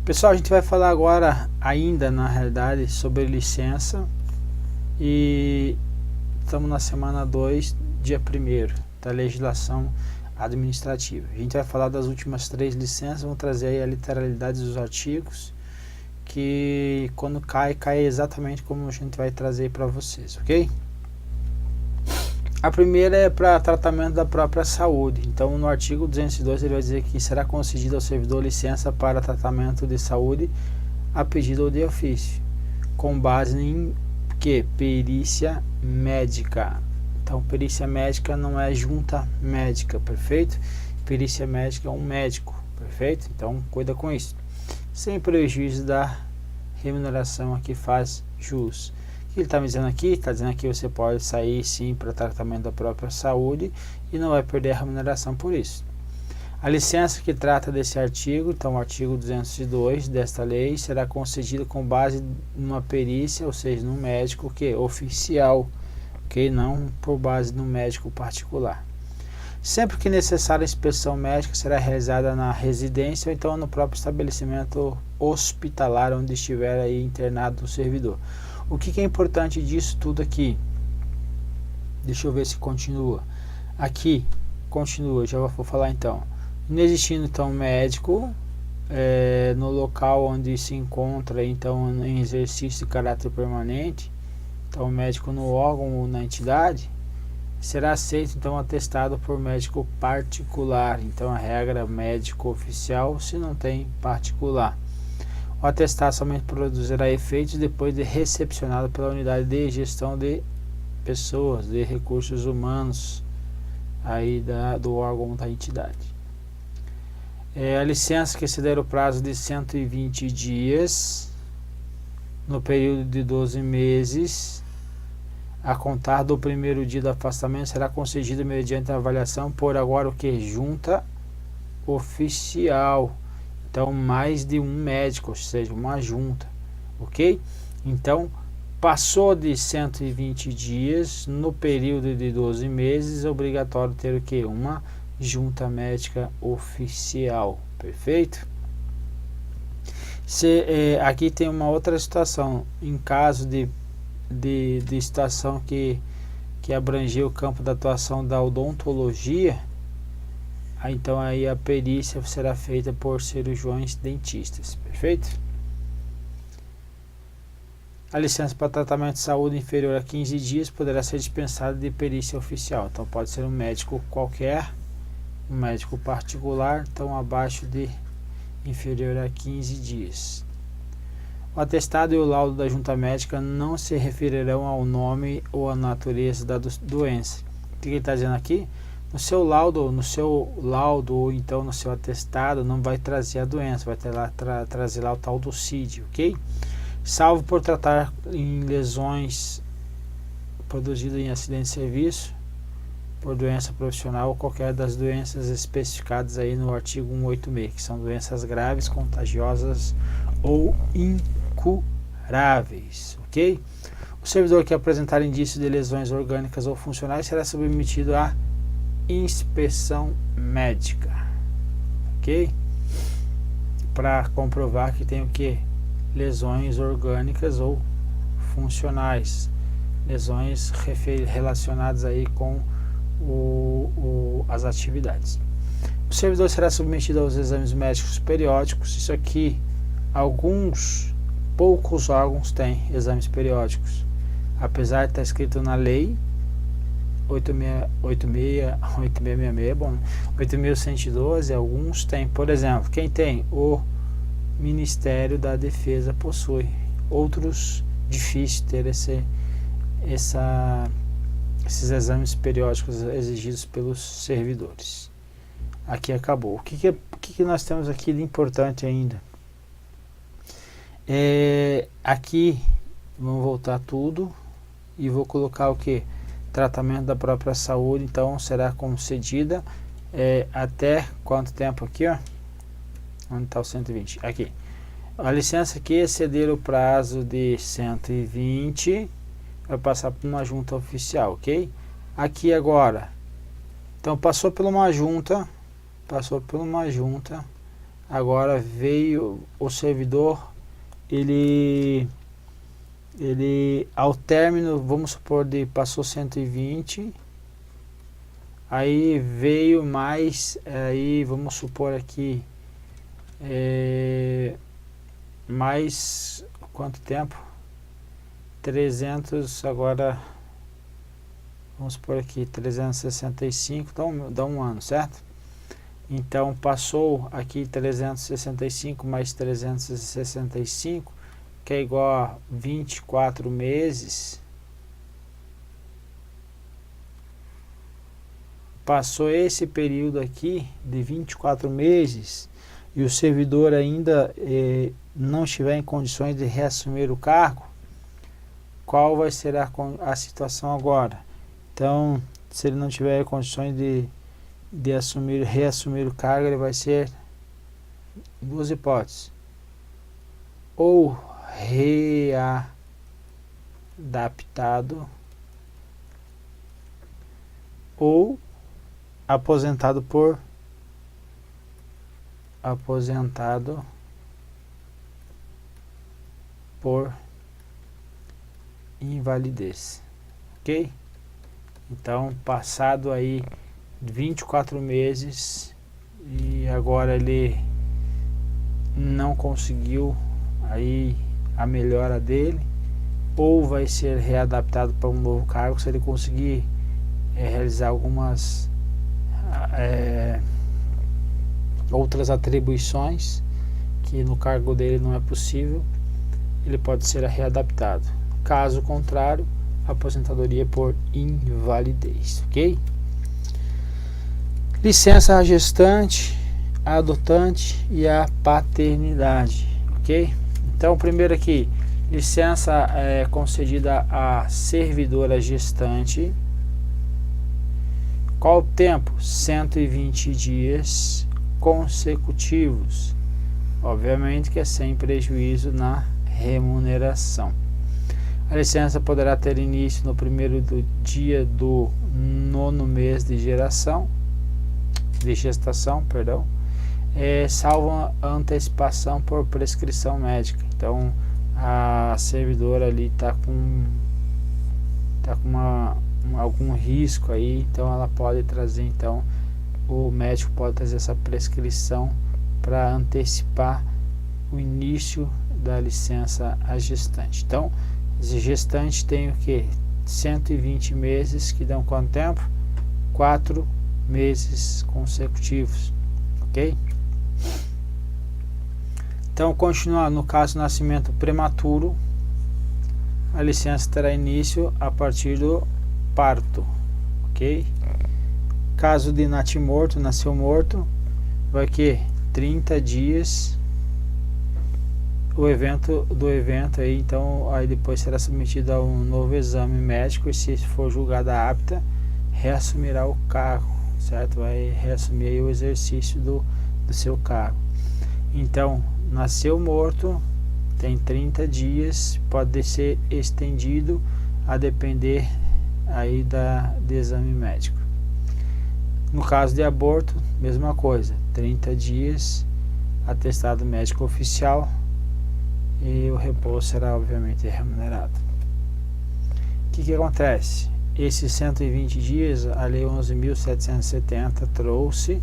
Pessoal, a gente vai falar agora ainda, na realidade, sobre licença, e estamos na semana 2, dia 1º da legislação administrativa. A gente vai falar das últimas 3 licenças, vamos trazer aí a literalidade dos artigos, que quando cai exatamente como a gente vai trazer para vocês, ok? A primeira é para tratamento da própria saúde. Então, no artigo 202 ele vai dizer que será concedida ao servidor licença para tratamento de saúde a pedido ou de ofício, com base em que? Perícia médica. Então, perícia médica não é junta médica, perfeito? Perícia médica é um médico, perfeito? Então, cuida com isso. Sem prejuízo da remuneração a que faz jus. O que ele está me dizendo aqui? Está dizendo que você pode sair sim para tratamento da própria saúde e não vai perder a remuneração por isso. A licença que trata desse artigo, então o artigo 202 desta lei, será concedida com base numa perícia, ou seja, num médico que oficial, ok? Não por base no médico particular. Sempre que necessária, a inspeção médica será realizada na residência ou então no próprio estabelecimento hospitalar onde estiver aí internado o servidor. O que é importante disso tudo aqui? Deixa eu ver se continua. Aqui, continua, já vou falar então. Não existindo então médico no local onde se encontra então em exercício de caráter permanente, então médico no órgão ou na entidade, será aceito então atestado por médico particular. Então a regra médico oficial se não tem particular. O atestado somente produzirá efeitos depois de recepcionado pela unidade de gestão de pessoas, de recursos humanos aí do órgão da entidade. A licença que exceder o prazo de 120 dias no período de 12 meses a contar do primeiro dia do afastamento será concedida mediante avaliação por agora o que? Junta oficial. Então, mais de um médico, ou seja, uma junta, ok? Então, passou de 120 dias, no período de 12 meses, é obrigatório ter o que? Uma junta médica oficial, perfeito? Aqui tem uma outra situação, em caso de situação que abranger o campo da atuação da odontologia, então aí a perícia será feita por cirurgiões dentistas, perfeito? A licença para tratamento de saúde inferior a 15 dias poderá ser dispensada de perícia oficial. Então pode ser um médico qualquer, um médico particular, então abaixo de inferior a 15 dias. O atestado e o laudo da junta médica não se referirão ao nome ou à natureza da doença. O que ele está dizendo aqui? No seu laudo ou então no seu atestado não vai trazer a doença, vai ter lá, trazer lá o tal do CID, ok? Salvo por tratar em lesões produzidas em acidente de serviço, por doença profissional ou qualquer das doenças especificadas aí no artigo 186, que são doenças graves, contagiosas ou incuráveis, ok? O servidor que apresentar indícios de lesões orgânicas ou funcionais será submetido a inspeção médica, ok? Para comprovar que tem o que? Lesões orgânicas ou funcionais, lesões relacionadas aí com as atividades. O servidor será submetido aos exames médicos periódicos. Isso aqui, poucos órgãos têm exames periódicos, apesar de estar escrito na lei 8666, bom, 8.112, alguns têm. Por exemplo, quem tem? O Ministério da Defesa possui. Outros, difícil ter esses exames periódicos exigidos pelos servidores. Aqui acabou. O que nós temos aqui de importante ainda? Aqui, vamos voltar tudo e vou colocar o que? Tratamento da própria saúde, então será concedida até quanto tempo aqui, ó? Onde está o 120? Aqui. A licença que exceder o prazo de 120 vai passar por uma junta oficial, ok? Aqui agora, então passou por uma junta, agora veio o servidor, ele ao término, vamos supor, passou 120, aí veio mais, aí vamos supor aqui, mais quanto tempo? 300, agora vamos supor aqui 365, dá um ano, certo? Então passou aqui 365 mais 365, que é igual a 24 meses. Passou esse período aqui de 24 meses e o servidor ainda não estiver em condições de reassumir o cargo, qual vai ser a situação agora? Então, se ele não tiver condições de reassumir o cargo, ele vai ser duas hipóteses: ou readaptado ou aposentado por invalidez, ok? Então, passado aí 24 meses e agora ele não conseguiu aí a melhora dele, ou vai ser readaptado para um novo cargo se ele conseguir realizar algumas outras atribuições que no cargo dele não é possível, ele pode ser readaptado. Caso contrário, aposentadoria por invalidez, ok? Licença a gestante, a adotante e a paternidade, ok? Então, primeiro aqui, licença concedida à servidora gestante. Qual o tempo? 120 dias consecutivos. Obviamente que é sem prejuízo na remuneração. A licença poderá ter início no primeiro dia do 9º mês de gestação, salvo antecipação por prescrição médica. Então, a servidora ali está com algum risco aí, então ela pode trazer, então o médico pode trazer essa prescrição para antecipar o início da licença à gestante. Então, a gestante tem o que? 120 meses, que dão quanto tempo? 4 meses consecutivos, ok? Então, continuando, no caso do nascimento prematuro, a licença terá início a partir do parto, ok? Caso de natimorto, nasceu morto, vai que 30 dias do evento aí, então aí depois será submetido a um novo exame médico e, se for julgada apta, reassumirá o cargo, certo? Vai reassumir aí o exercício do seu cargo. Então, nasceu morto, tem 30 dias, pode ser estendido a depender aí do exame médico. No caso de aborto, mesma coisa, 30 dias, atestado médico oficial, e o repouso será obviamente remunerado. O que acontece? Esses 120 dias, a Lei 11.770 trouxe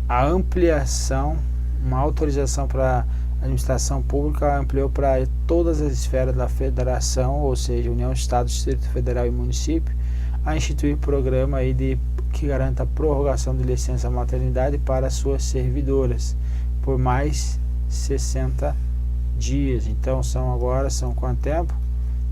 a ampliação, uma autorização para a administração pública, ampliou para todas as esferas da federação, ou seja, União, Estado, Distrito Federal e Município, a instituir programa aí que garanta a prorrogação de licença maternidade para suas servidoras por mais 60 dias. Então são quanto tempo?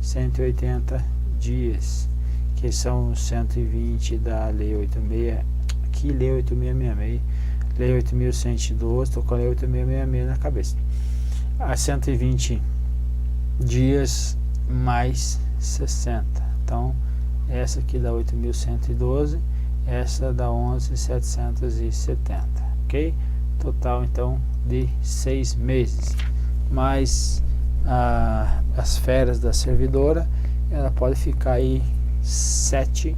180 dias, que são 120 da Lei 86, aqui Lei 8666, Lei 8.112, estou com a Lei 8666 na cabeça. A 120 dias mais 60. Então, essa aqui da 8.112, essa da 11.770, ok? Total, então, de 6 meses. Mais as férias da servidora, ela pode ficar aí 7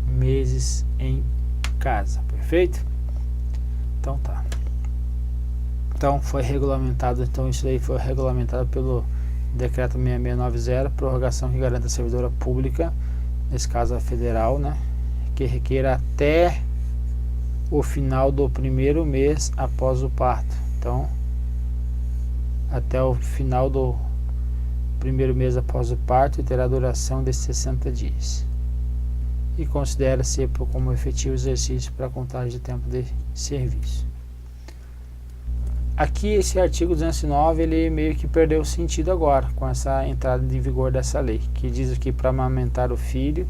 meses em casa, perfeito? Então tá. Então foi regulamentado, então isso aí foi regulamentado pelo decreto 6690, prorrogação que garante a servidora pública, nesse caso a federal, né, que requer até o final do primeiro mês após o parto. Então, até o final do primeiro mês após o parto, e terá duração de 60 dias. E considera-se como efetivo exercício para a contagem de tempo de serviço. Aqui esse artigo 209 ele meio que perdeu o sentido agora com essa entrada em vigor dessa lei, que diz aqui: para amamentar o filho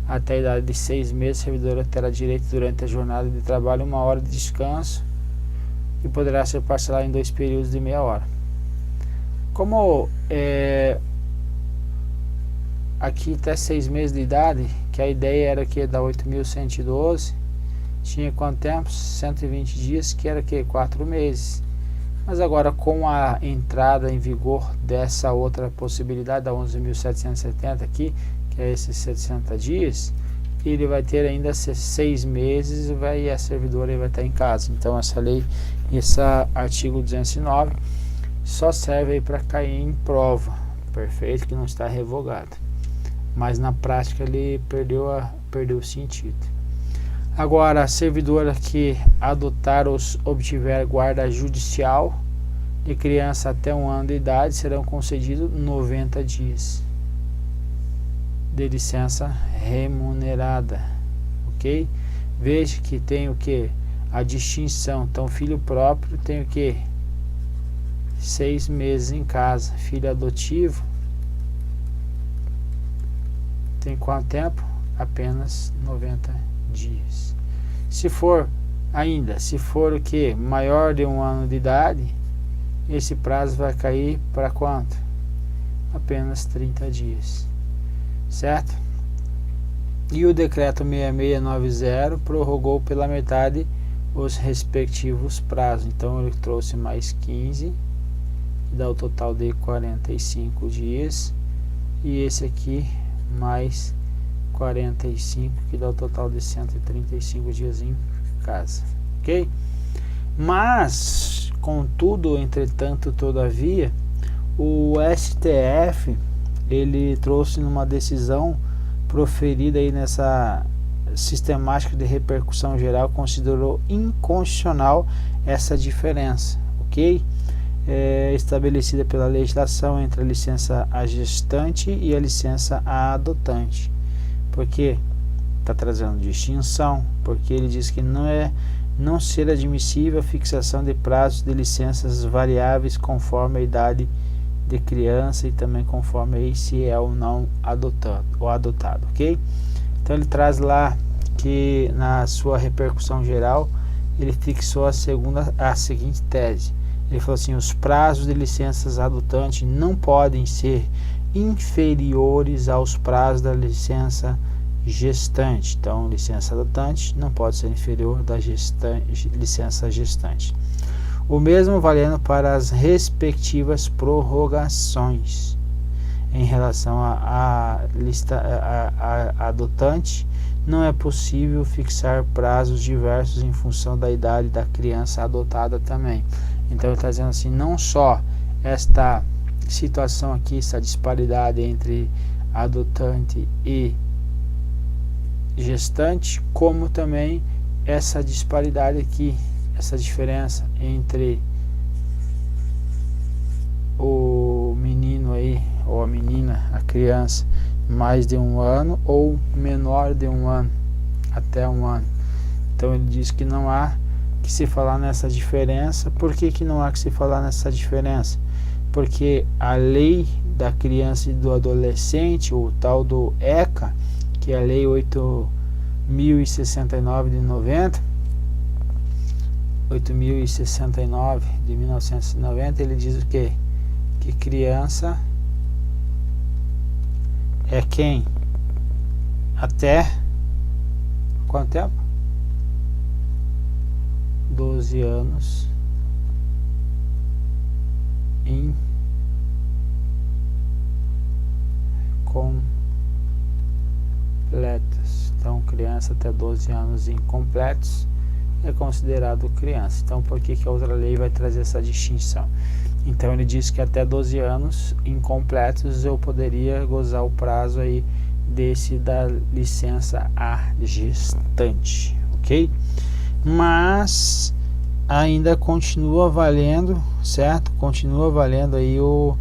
até a idade de 6 meses, a servidora terá direito durante a jornada de trabalho 1 hora de descanso e poderá ser parcelado em 2 períodos de meia hora. Como aqui até 6 meses de idade, que a ideia era que da 8.112, tinha quanto tempo? 120 dias, que era que 4 meses. Mas agora com a entrada em vigor dessa outra possibilidade da 11.770 aqui, que é esses 60 dias, ele vai ter ainda 6 meses e a servidora vai estar em casa. Então essa lei, esse artigo 209 só serve para cair em prova, perfeito, que não está revogado, mas na prática ele perdeu o sentido. Agora, a servidora que adotar ou obtiver guarda judicial de criança até 1 ano de idade, serão concedidos 90 dias de licença remunerada, ok? Veja que tem o que? A distinção. Então, filho próprio tem o que? 6 meses em casa. Filho adotivo tem quanto tempo? Apenas 90 dias. Se for o que? Maior de 1 ano de idade, esse prazo vai cair para quanto? Apenas 30 dias. Certo? E o decreto 6690 prorrogou pela metade os respectivos prazos. Então ele trouxe mais 15, que dá o total de 45 dias, e esse aqui mais 45, que dá o total de 135 dias em casa, ok? Mas, contudo, entretanto, todavia, o STF ele trouxe numa decisão proferida aí nessa sistemática de repercussão geral, considerou inconstitucional essa diferença, ok? Estabelecida pela legislação entre a licença à gestante e a licença à adotante. Porque está trazendo distinção, porque ele diz que não ser admissível a fixação de prazos de licenças variáveis conforme a idade de criança e também conforme aí se é ou não adotado, ok? Então ele traz lá que na sua repercussão geral ele fixou a seguinte tese. Ele falou assim: os prazos de licenças adotantes não podem ser inferiores aos prazos da licença gestante. Então, licença adotante não pode ser inferior da licença gestante. O mesmo valendo para as respectivas prorrogações. Em relação à adotante, não é possível fixar prazos diversos em função da idade da criança adotada também. Então, ele está dizendo assim: não só esta situação aqui, essa disparidade entre adotante e gestante, como também essa disparidade aqui, essa diferença entre o menino aí, ou a menina, a criança, mais de 1 ano ou menor de 1 ano, até 1 ano. Então ele diz que não há que se falar nessa diferença. Por que não há que se falar nessa diferença? Porque a lei da criança e do adolescente, o tal do ECA, que é a lei 8.069 de 90, 8.069 de 1990, ele diz o quê? Que criança é quem? Até quanto tempo? 12 anos em completos. Então, criança até 12 anos incompletos é considerado criança. Então, por que a outra lei vai trazer essa distinção? Então, ele diz que até 12 anos incompletos eu poderia gozar o prazo aí desse da licença à gestante, ok? Mas ainda continua valendo, certo? Continua valendo aí o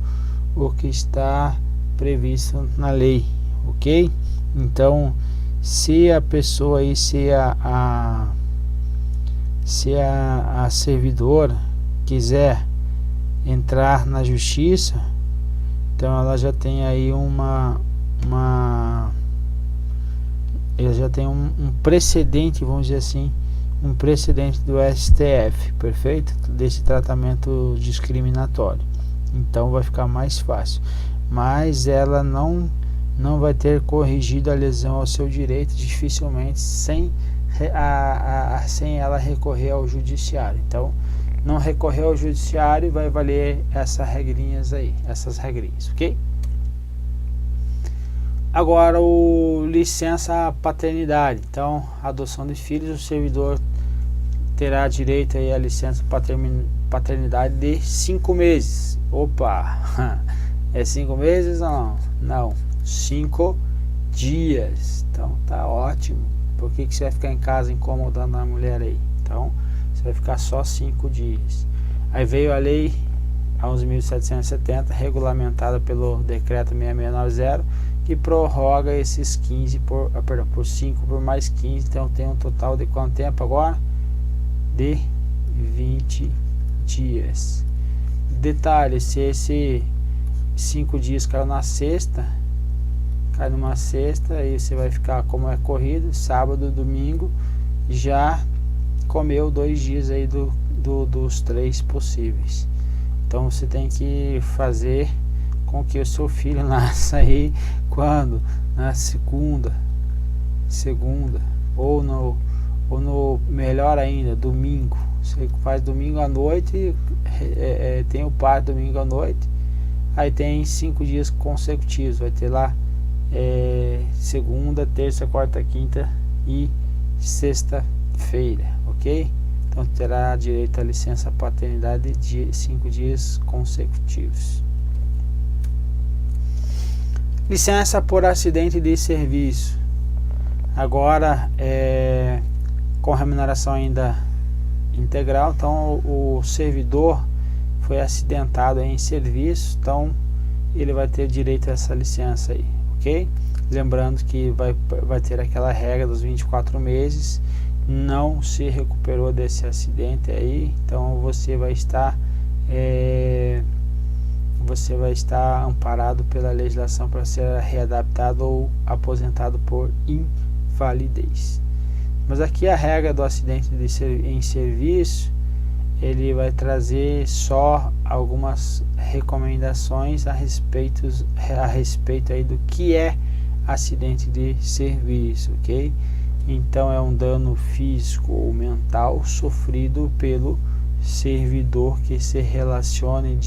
que está previsto na lei, ok? Então, se a pessoa aí, se a servidora quiser entrar na justiça, então ela já tem aí ela já tem um precedente, vamos dizer assim, um precedente do STF, perfeito? Desse tratamento discriminatório. Então vai ficar mais fácil. Mas ela não vai ter corrigido a lesão ao seu direito dificilmente sem ela recorrer ao judiciário. Então, não recorrer ao judiciário vai valer essas regrinhas aí, ok? Agora, o licença paternidade. Então, adoção de filhos, o servidor terá direito aí à licença paternidade de 5 meses. Opa! É 5 meses ou não? Não, 5 dias. Então, tá ótimo. Por que você vai ficar em casa incomodando a mulher aí? Então, você vai ficar só 5 dias. Aí veio a lei 11.770, regulamentada pelo decreto 6690, que prorroga esses 15 por 5 por mais 15. Então tem um total de quanto tempo agora? De 20 dias. Detalhe, se esse 5 dias caiu na sexta, cai numa sexta, aí você vai ficar, como é corrido, sábado, domingo, já comeu 2 dias aí dos 3 possíveis. Então você tem que fazer com que o seu filho nasça aí quando? Na segunda, ou no melhor ainda, domingo. Você faz domingo à noite, tem o parto domingo à noite, aí tem 5 dias consecutivos, vai ter lá segunda, terça, quarta, quinta e sexta-feira, ok? Então terá direito à licença paternidade de 5 dias consecutivos. Licença por acidente de serviço. Agora com remuneração ainda integral. Então o servidor foi acidentado em serviço, então ele vai ter direito a essa licença aí, ok? Lembrando que vai ter aquela regra dos 24 meses, não se recuperou desse acidente aí, então você vai estar amparado pela legislação para ser readaptado ou aposentado por invalidez. Mas aqui a regra do acidente em serviço, ele vai trazer só algumas recomendações a respeito aí do que é acidente de serviço, ok? Então é um dano físico ou mental sofrido pelo servidor que se relacione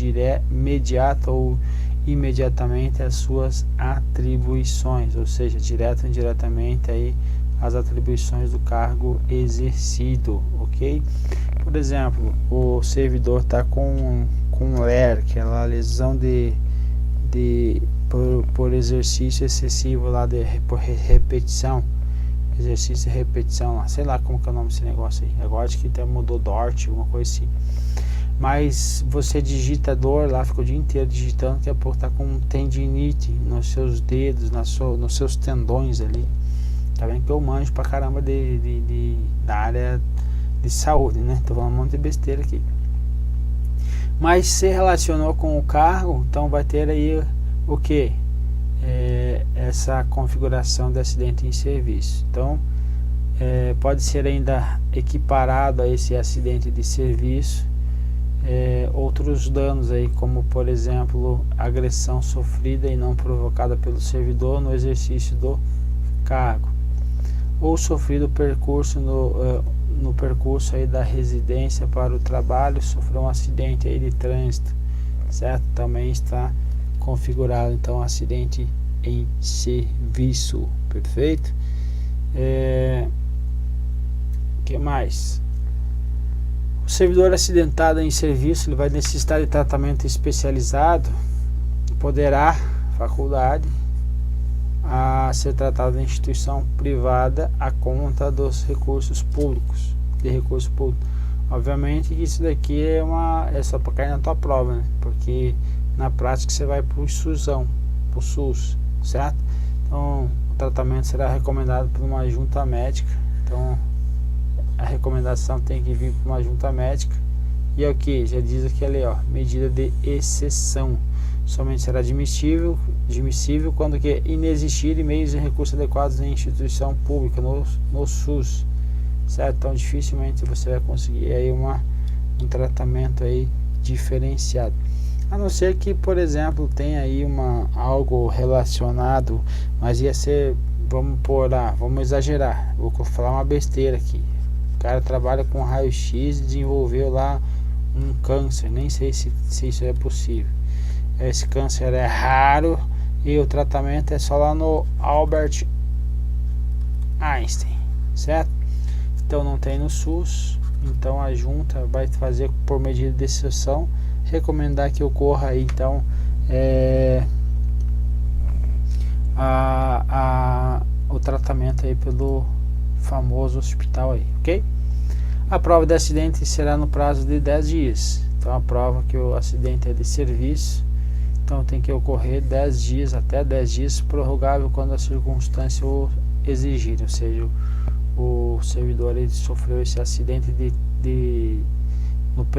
imediata ou imediatamente às suas atribuições, ou seja, direto ou indiretamente aí as atribuições do cargo exercido, ok? Por exemplo, o servidor está com LER, que é a lesão por exercício excessivo lá, por repetição, exercício e repetição lá, sei lá como que é o nome desse negócio aí, agora acho que até mudou DORT, alguma coisa assim, mas você digita dor lá, fica o dia inteiro digitando, daqui a pouco tá com tendinite nos seus dedos, nos seus tendões ali. Tá vendo que eu manjo pra caramba da área de saúde, né? Tô falando um monte de besteira aqui. Mas se relacionou com o cargo, então vai ter aí o que? Essa configuração de acidente em serviço. Então, pode ser ainda equiparado a esse acidente de serviço outros danos aí, como por exemplo, agressão sofrida e não provocada pelo servidor no exercício do cargo, ou sofrido no percurso aí da residência para o trabalho, sofreu um acidente aí de trânsito, certo? Também está configurado então acidente em serviço, perfeito? Que mais? O servidor acidentado em serviço, ele vai necessitar de tratamento especializado, poderá, faculdade, a ser tratado em instituição privada a conta dos recursos públicos, de recursos públicos. Obviamente que isso daqui é só para cair na tua prova, né? Porque na prática você vai para o SUSão, para o SUS, certo? Então o tratamento será recomendado por uma junta médica. Então a recomendação tem que vir para uma junta médica. E é o que? Já diz aqui ali, ó, medida de exceção. Somente será admissível quando que inexistirem meios e recursos adequados em instituição pública, no SUS, certo? Então dificilmente você vai conseguir aí um tratamento aí diferenciado, a não ser que, por exemplo, tenha aí algo relacionado, mas ia ser, vamos exagerar, vou falar uma besteira aqui, o cara trabalha com raio-x e desenvolveu lá um câncer, nem sei se isso é possível. Esse câncer é raro e o tratamento é só lá no Albert Einstein, certo? Então não tem no SUS, então a junta vai fazer por medida de exceção, recomendar que ocorra aí então o tratamento aí pelo famoso hospital aí, ok? A prova de acidente será no prazo de 10 dias, então a prova que o acidente é de serviço, então tem que ocorrer 10 dias, até 10 dias, prorrogável quando a circunstância o exigir, ou seja, o servidor ele sofreu esse acidente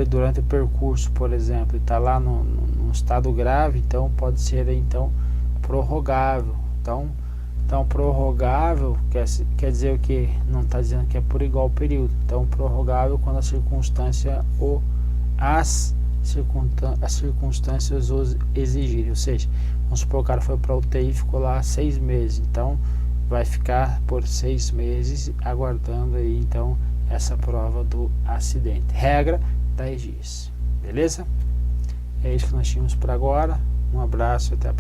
durante o percurso, por exemplo, está lá no estado grave, então pode ser então prorrogável. Então prorrogável quer dizer o que? Não está dizendo que é por igual período. Então prorrogável quando a circunstância as circunstâncias os exigirem, ou seja, vamos supor que o cara foi para UTI e ficou lá 6 meses, então vai ficar por 6 meses aguardando aí então essa prova do acidente. Regra 10 dias, beleza? É isso que nós tínhamos por agora. Um abraço, até a próxima.